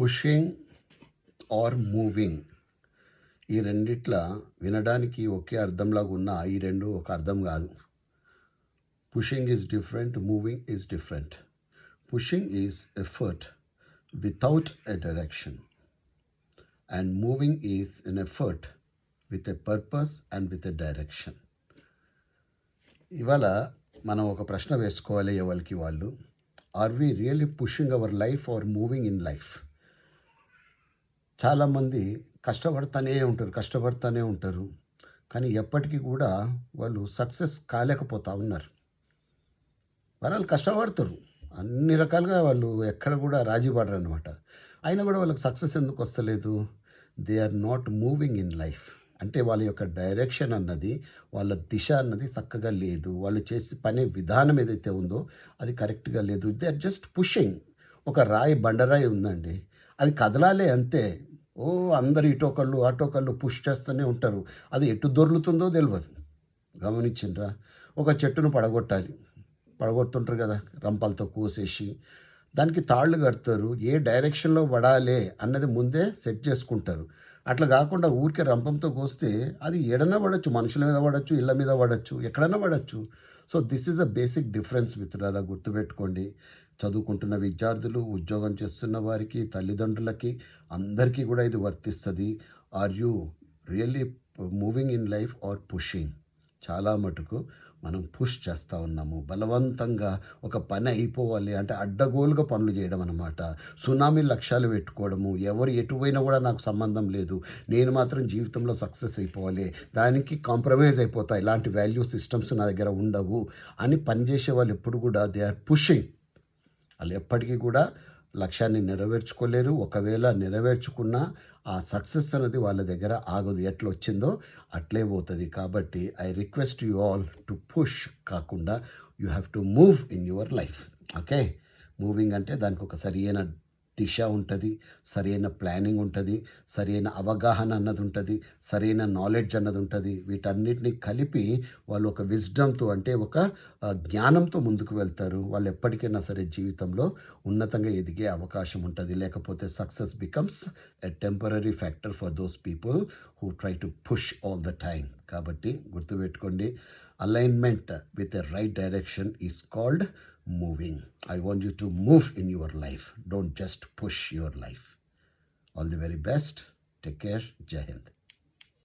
Pushing are moving ఈ రెండిట్ల వినడానికి ఒకే అర్థంలాగా ఉన్న ఈ రెండు ఒక అర్థం కాదు. Pushing is different, moving is different. Pushing is effort without a direction and moving is an effort with a purpose and with a direction. ఇవాళ మనం ఒక ప్రశ్న వేసుకోవాలి ఎవరికి వాళ్ళు. Are we really pushing our life or moving in life? చాలామంది కష్టపడుతూనే ఉంటారు కానీ ఎప్పటికీ కూడా వాళ్ళు సక్సెస్ కాలేకపోతూ ఉన్నారు. వాళ్ళు కష్టపడతారు అన్ని రకాలుగా, వాళ్ళు ఎక్కడ కూడా రాజీ పడరు అనమాట. అయినా కూడా వాళ్ళకి సక్సెస్ ఎందుకు వస్తలేదు? They are not moving in life. అంటే వాళ్ళ యొక్క డైరెక్షన్ అన్నది, వాళ్ళ దిశ అన్నది చక్కగా లేదు. వాళ్ళు చేసే పనే విధానం ఏదైతే ఉందో అది కరెక్ట్గా లేదు. They are just pushing. ఒక బండరాయి ఉందండి, అది కదలాలే అంతే. అందరు ఇటోకళ్ళు అటోకళ్ళు పుష్ చేస్తూనే ఉంటారు. అది ఎటు దొర్లుతుందో తెలియదు. గమనించిండ్రా? ఒక చెట్టును పడగొడుతుంటారు కదా, రంపాలతో కోసేసి దానికి తాళ్ళు కడతారు. ఏ డైరెక్షన్లో పడాలి అన్నది ముందే సెట్ చేసుకుంటారు. అట్లా కాకుండా ఊరికే రంపంతో కోస్తే అది ఎడన పడవచ్చు, మనుషుల మీద పడవచ్చు, ఇళ్ళ మీద పడవచ్చు, ఎక్కడైనా పడవచ్చు. So this is a basic difference మిత్రులారా, గుర్తుపెట్టుకోండి. చదువుకుంటున్న విద్యార్థులు, ఉద్యోగం చేస్తున్న వారికి, తల్లిదండ్రులకి, అందరికీ కూడా ఇది వర్తిస్తుంది. Are you really moving in life or pushing? చాలా మటుకు మనం పుష్ చేస్తూ ఉన్నాము. బలవంతంగా ఒక పని అయిపోవాలి అంటే అడ్డగోలుగా పనులు చేయడం అనమాట. సునామీ లక్ష్యాలు పెట్టుకోవడము, ఎవరు ఎటు పోయినా కూడా నాకు సంబంధం లేదు, నేను మాత్రం జీవితంలో సక్సెస్ అయిపోవాలి, దానికి కాంప్రమైజ్ అయిపోతా, ఇలాంటి వాల్యూ సిస్టమ్స్ నా దగ్గర ఉండవు అని పనిచేసే వాళ్ళు ఎప్పుడు కూడా దే ఆర్ పుషింగ్. వాళ్ళు ఎప్పటికీ కూడా లక్ష్యాన్ని నెరవేర్చుకోలేరు. ఒకవేళ నెరవేర్చుకున్నా ఆ సక్సెస్ అనేది వాళ్ళ దగ్గర ఆగదు. ఎట్లా వచ్చిందో అట్లే పోతుంది. కాబట్టి I request you all to push కాకుండా you have to move in your life. Okay, moving అంటే దానికి ఒక సరియైన దిశ ఉంటుంది, సరైన ప్లానింగ్ ఉంటుంది, సరైన అవగాహన అన్నది ఉంటుంది, సరైన నాలెడ్జ్ అన్నది ఉంటుంది. వీటన్నిటిని కలిపి వాళ్ళు ఒక విజ్డమ్తో, అంటే ఒక జ్ఞానంతో ముందుకు వెళ్తారు. వాళ్ళు ఎప్పటికైనా సరే జీవితంలో ఉన్నతంగా ఎదిగే అవకాశం ఉంటుంది. లేకపోతే success becomes a temporary factor for those people who try to push all the time. కాబట్టి గుర్తుపెట్టుకోండి, alignment with a right direction is called moving. I want you to move in your life. Don't just push your life. All the very best. Take care. Jai Hind.